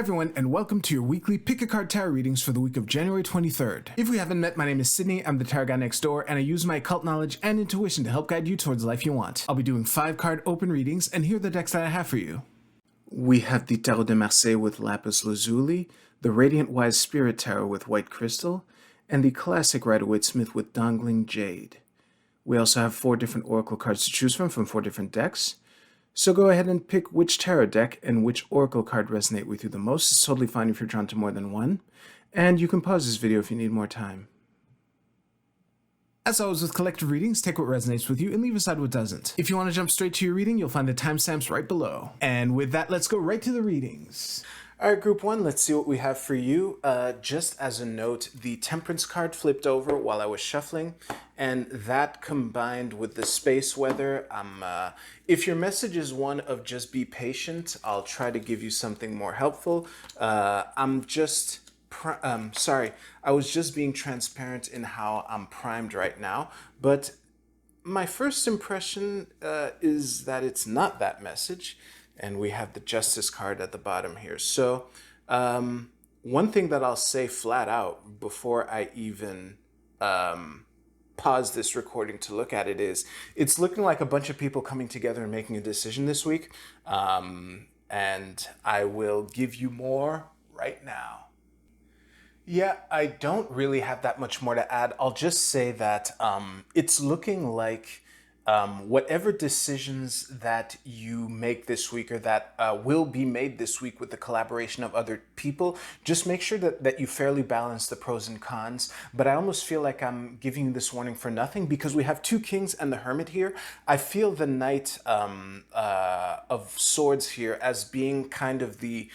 everyone, and welcome to your weekly Pick a Card Tarot readings for the week of January 23rd. If we haven't met, my name is Sydney, I'm the tarot guy next door, and I use my occult knowledge and intuition to help guide you towards the life you want. I'll be doing 5-card open readings, and here are the decks that I have for you. We have the Tarot de Marseille with Lapis Lazuli, the Radiant Wise Spirit Tarot with White Crystal, and the Classic Rider-Waite-Smith with Dangling Jade. We also have 4 different Oracle cards to choose from 4 different decks. So go ahead and pick which tarot deck and which Oracle card resonate with you the most. It's totally fine if you're drawn to more than one. And you can pause this video if you need more time. As always with collective readings, take what resonates with you and leave aside what doesn't. If you want to jump straight to your reading, you'll find the timestamps right below. And with that, let's go right to the readings. Alright, Group 1, let's see what we have for you. Just as a note, the Temperance card flipped over while I was shuffling, and that combined with the space weather, if your message is one of just be patient, I'll try to give you something more helpful. I was just being transparent in how I'm primed right now, but my first impression is that it's not that message. And we have the Justice card at the bottom here. So one thing that I'll say flat out before I even pause this recording to look at it is, it's looking like a bunch of people coming together and making a decision this week. And I will give you more right now. Yeah, I don't really have that much more to add. I'll just say that it's looking like whatever decisions that you make this week or that will be made this week with the collaboration of other people, just make sure that you fairly balance the pros and cons. But I almost feel like I'm giving you this warning for nothing because we have 2 Kings and the Hermit here. I feel the Knight of Swords here as being kind of the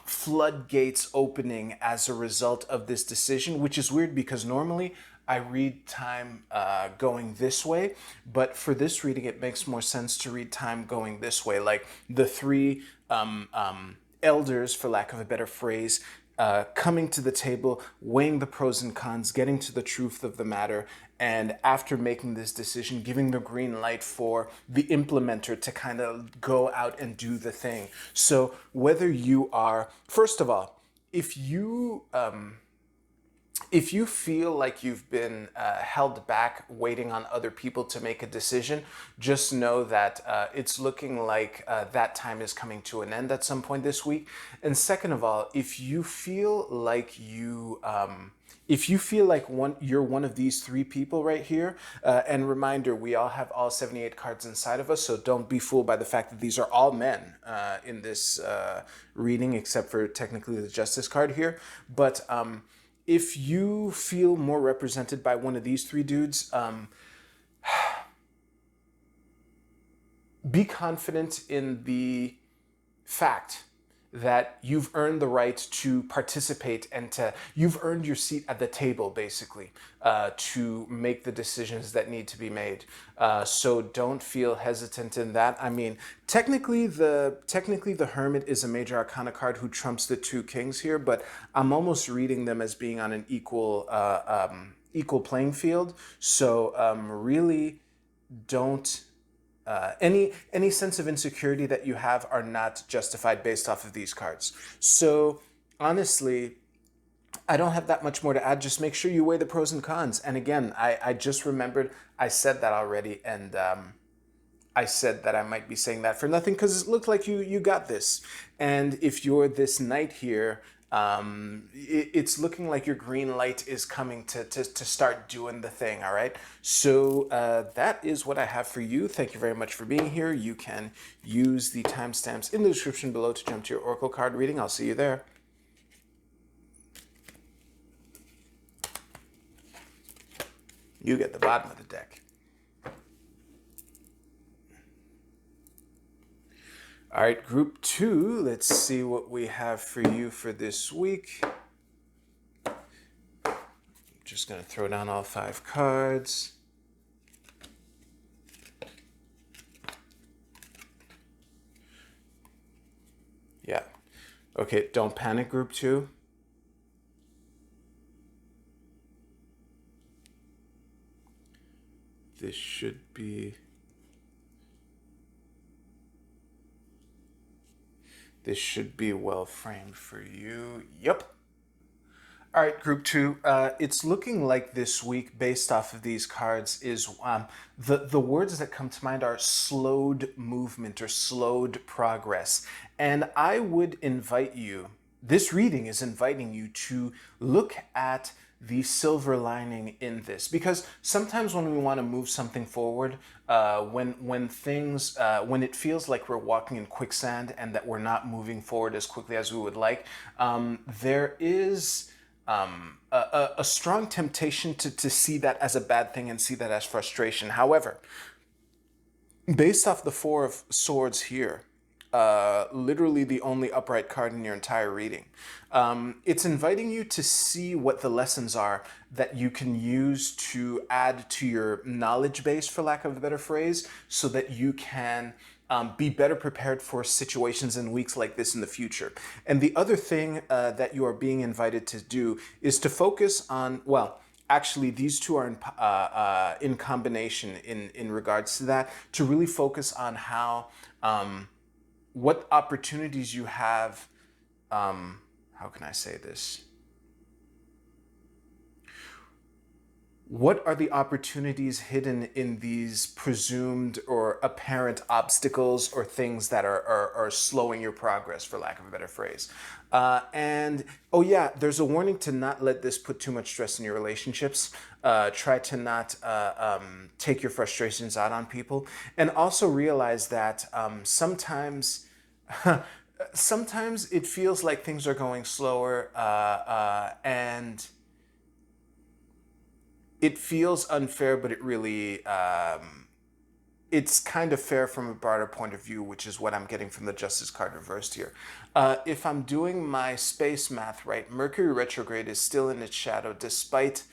floodgates opening as a result of this decision, which is weird because normally I read time going this way, but for this reading, it makes more sense to read time going this way. Like the 3 elders, for lack of a better phrase, coming to the table, weighing the pros and cons, getting to the truth of the matter, and after making this decision, giving the green light for the implementer to kind of go out and do the thing. So whether you are, first of all, if you feel like you've been held back waiting on other people to make a decision, just know that it's looking like that time is coming to an end at some point this week. And second of all, if you feel like you're one of these 3 people right here, and reminder, we all have all 78 cards inside of us, so don't be fooled by the fact that these are all men in this reading, except for technically the Justice card here. But if you feel more represented by one of these 3 dudes, be confident in the fact that you've earned the right to participate and you've earned your seat at the table, basically, to make the decisions that need to be made. So don't feel hesitant in that. I mean, technically the Hermit is a major arcana card who trumps the 2 Kings here, but I'm almost reading them as being on an equal playing field. So really don't any sense of insecurity that you have are not justified based off of these cards. So honestly, I don't have that much more to add. Just make sure you weigh the pros and cons. And again, I just remembered I said that already, and I said that I might be saying that for nothing because it looked like you got this. And if you're this Knight here, it's looking like your green light is coming to start doing the thing, all right? So that is what I have for you. Thank you very much for being here. You can use the timestamps in the description below to jump to your Oracle card reading. I'll see you there. You get the bottom of the deck. All right, Group 2, let's see what we have for you for this week. I'm just going to throw down all 5 cards. Yeah. Okay, don't panic, Group 2. This should be... This should be well framed for you. Yep. All right, group two. It's looking like this week, based off of these cards, is the words that come to mind are slowed movement or slowed progress. And I would invite you. This reading is inviting you to look at the silver lining in this, because sometimes when we want to move something forward, when it feels like we're walking in quicksand and that we're not moving forward as quickly as we would like, there is a strong temptation to see that as a bad thing and see that as frustration. However, based off the Four of Swords here, literally the only upright card in your entire reading, it's inviting you to see what the lessons are that you can use to add to your knowledge base, for lack of a better phrase, so that you can be better prepared for situations and weeks like this in the future. And the other thing that you are being invited to do is to focus on, well, actually, these two are in combination in regards to that, to really focus on how, what opportunities you have, how can I say this? What are the opportunities hidden in these presumed or apparent obstacles or things that are slowing your progress, for lack of a better phrase? And, oh yeah, there's a warning to not let this put too much stress in your relationships. Try to not take your frustrations out on people. And also realize that sometimes... sometimes it feels like things are going slower, and it feels unfair, but it really, it's kind of fair from a broader point of view, which is what I'm getting from the Justice card reversed here. If I'm doing my space math right, Mercury retrograde is still in its shadow despite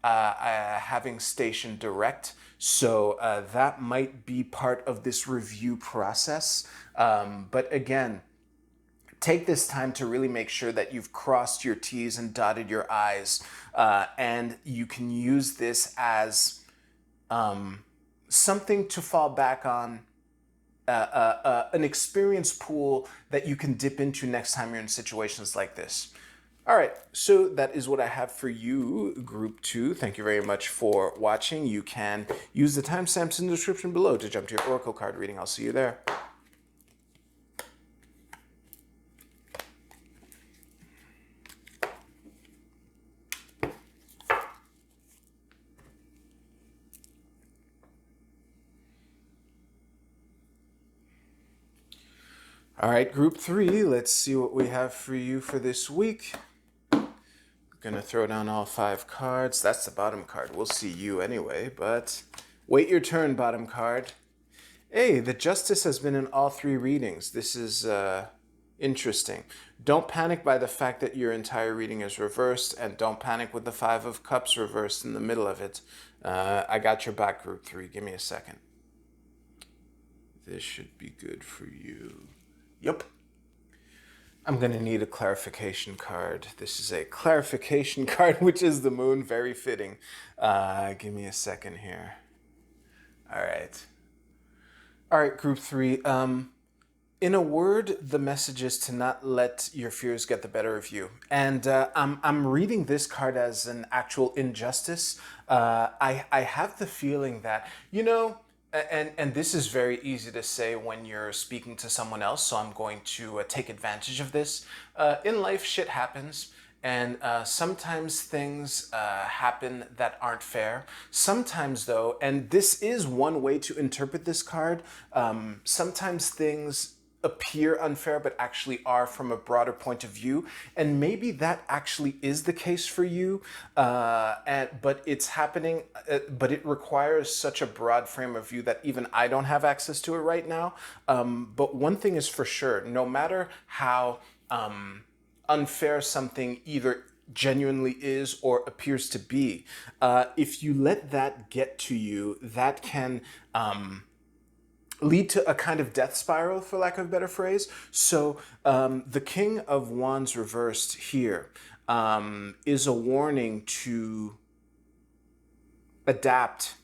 having station direct. So that might be part of this review process. But again, take this time to really make sure that you've crossed your T's and dotted your I's, and you can use this as something to fall back on, an experience pool that you can dip into next time you're in situations like this. All right, so that is what I have for you, Group 2. Thank you very much for watching. You can use the timestamps in the description below to jump to your Oracle card reading. I'll see you there. All right, Group 3, let's see what we have for you for this week. Gonna throw down all 5 cards. That's the bottom card. We'll see you anyway, but wait your turn, bottom card. Hey, the Justice has been in all 3 readings. This is interesting. Don't panic by the fact that your entire reading is reversed, and don't panic with the 5 of Cups reversed in the middle of it. I got your back, Group 3. Give me a second. This should be good for you. Yep. I'm going to need a clarification card. This is a clarification card, which is the moon. Very fitting. Give me a second here. All right. All right, Group 3. In a word, the message is to not let your fears get the better of you. And I'm reading this card as an actual injustice. I have the feeling that, you know, and this is very easy to say when you're speaking to someone else, so I'm going to take advantage of this. In life, shit happens, and sometimes things happen that aren't fair. Sometimes, though, and this is one way to interpret this card, sometimes things appear unfair but actually are from a broader point of view, and maybe that actually is the case for you, but it's happening, but it requires such a broad frame of view that even I don't have access to it right now. But one thing is for sure, no matter how unfair something either genuinely is or appears to be, if you let that get to you, that can lead to a kind of death spiral, for lack of a better phrase. So the King of Wands reversed here is a warning to adapt.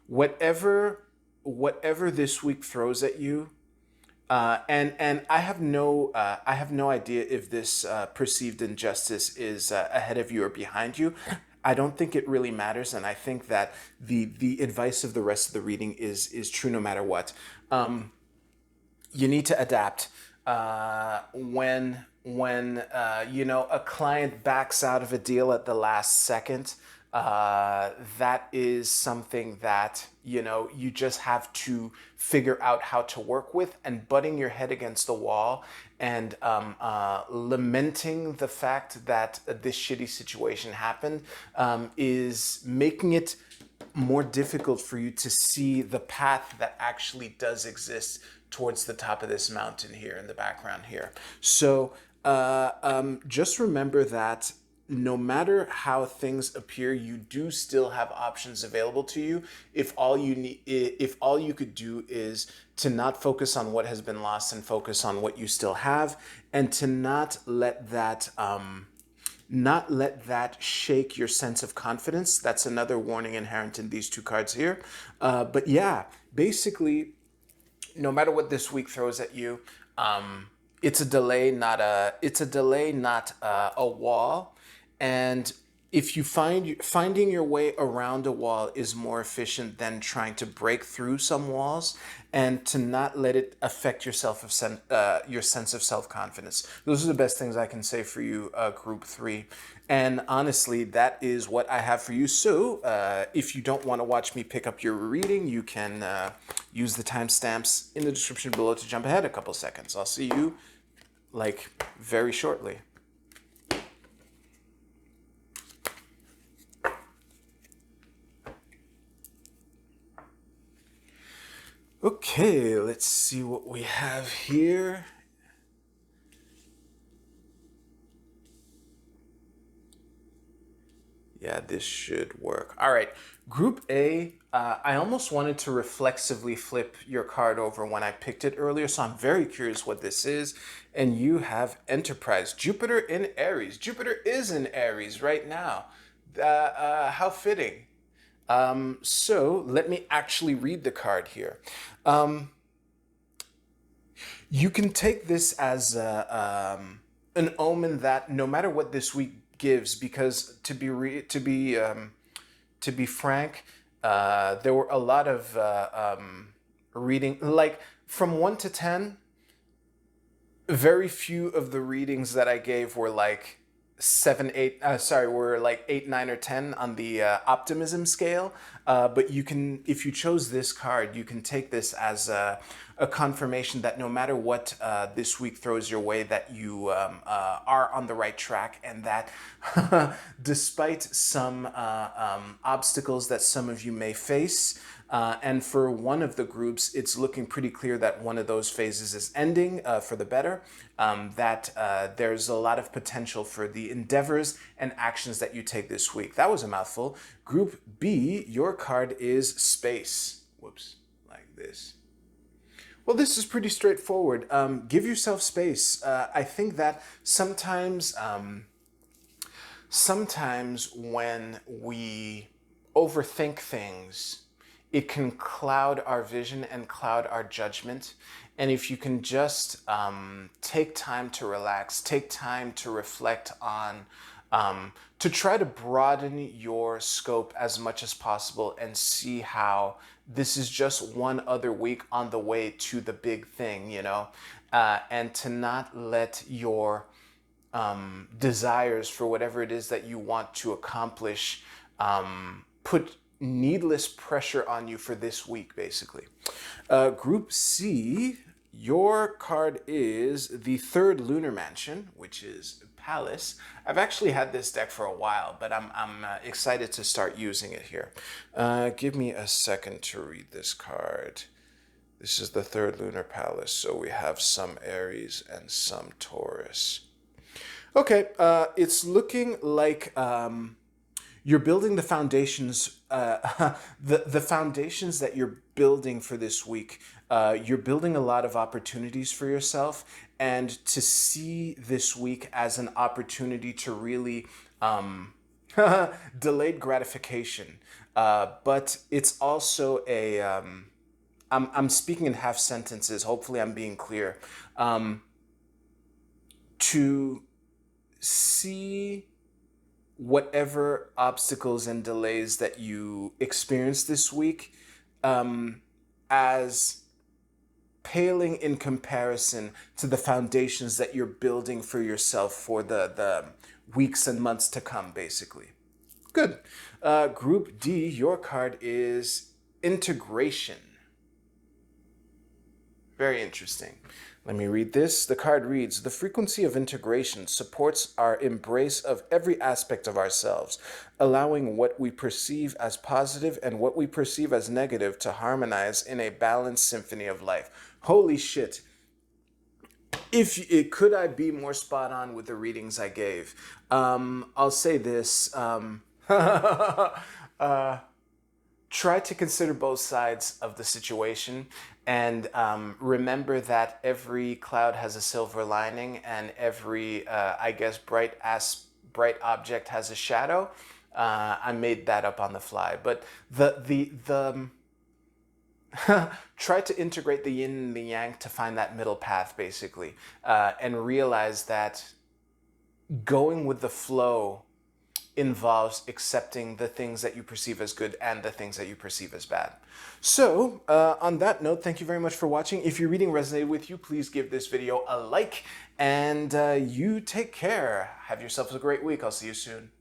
Whatever this week throws at you, And I have no idea if this perceived injustice is ahead of you or behind you. I don't think it really matters, and I think that the advice of the rest of the reading is true no matter what. You need to adapt. When you know, a client backs out of a deal at the last second, that is something that, you know, you just have to figure out how to work with, and butting your head against the wall and lamenting the fact that this shitty situation happened is making it more difficult for you to see the path that actually does exist towards the top of this mountain here in the background here. So just remember that no matter how things appear, you do still have options available to you. If all you could do is to not focus on what has been lost and focus on what you still have, and to not let that shake your sense of confidence. That's another warning inherent in these two cards here. But yeah, basically, no matter what this week throws at you, it's a delay, not a wall. And if you finding your way around a wall is more efficient than trying to break through some walls, and to not let it affect your your sense of self-confidence. Those are the best things I can say for you, group 3. And honestly, that is what I have for you. So if you don't want to watch me pick up your reading, you can use the timestamps in the description below to jump ahead a couple seconds. I'll see you like very shortly. Okay, let's see what we have here. Yeah, this should work. All right, Group A, I almost wanted to reflexively flip your card over when I picked it earlier, so I'm very curious what this is. And you have Enterprise, Jupiter in Aries. Jupiter is in Aries right now. How fitting. So let me actually read the card here. You can take this as an omen that no matter what this week gives, because to be frank, there were a lot of reading, like from 1 to 10. Very few of the readings that I gave were like 7, 8. Were like 8, 9, or 10 on the optimism scale. But you can, if you chose this card, you can take this as a confirmation that no matter what this week throws your way, that you are on the right track, and that despite some obstacles that some of you may face, and for one of the groups, it's looking pretty clear that one of those phases is ending for the better, that there's a lot of potential for the endeavors and actions that you take this week. That was a mouthful. Group B, your card is Space. Whoops, like this. Well, this is pretty straightforward. Give yourself space. I think that sometimes when we overthink things, it can cloud our vision and cloud our judgment. And if you can just take time to relax, take time to reflect on, to try to broaden your scope as much as possible, and see how this is just one other week on the way to the big thing, you know, and to not let your desires for whatever it is that you want to accomplish put needless pressure on you for this week, basically. Group C, your card is the third lunar mansion, which is Palace. I've actually had this deck for a while, but I'm excited to start using it here. Give me a second to read this card. This is the third lunar palace, so we have some Aries and some Taurus. Okay, it's looking like you're building the foundations, the foundations that you're building for this week. You're building a lot of opportunities for yourself, and to see this week as an opportunity to really delayed gratification. But it's also I'm speaking in half sentences. Hopefully I'm being clear. To see whatever obstacles and delays that you experience this week as paling in comparison to the foundations that you're building for yourself for the weeks and months to come, basically. Good. Group D, your card is integration. Very interesting. Let me read this. The card reads, the frequency of integration supports our embrace of every aspect of ourselves, allowing what we perceive as positive and what we perceive as negative to harmonize in a balanced symphony of life. Holy shit. Could I be more spot on with the readings I gave? I'll say this. Try to consider both sides of the situation, and remember that every cloud has a silver lining, and every, I guess, bright object has a shadow. I made that up on the fly, but the try to integrate the yin and the yang to find that middle path, basically, and realize that going with the flow involves accepting the things that you perceive as good and the things that you perceive as bad. So, on that note, thank you very much for watching. If your reading resonated with you, please give this video a like, and you take care. Have yourselves a great week. I'll see you soon.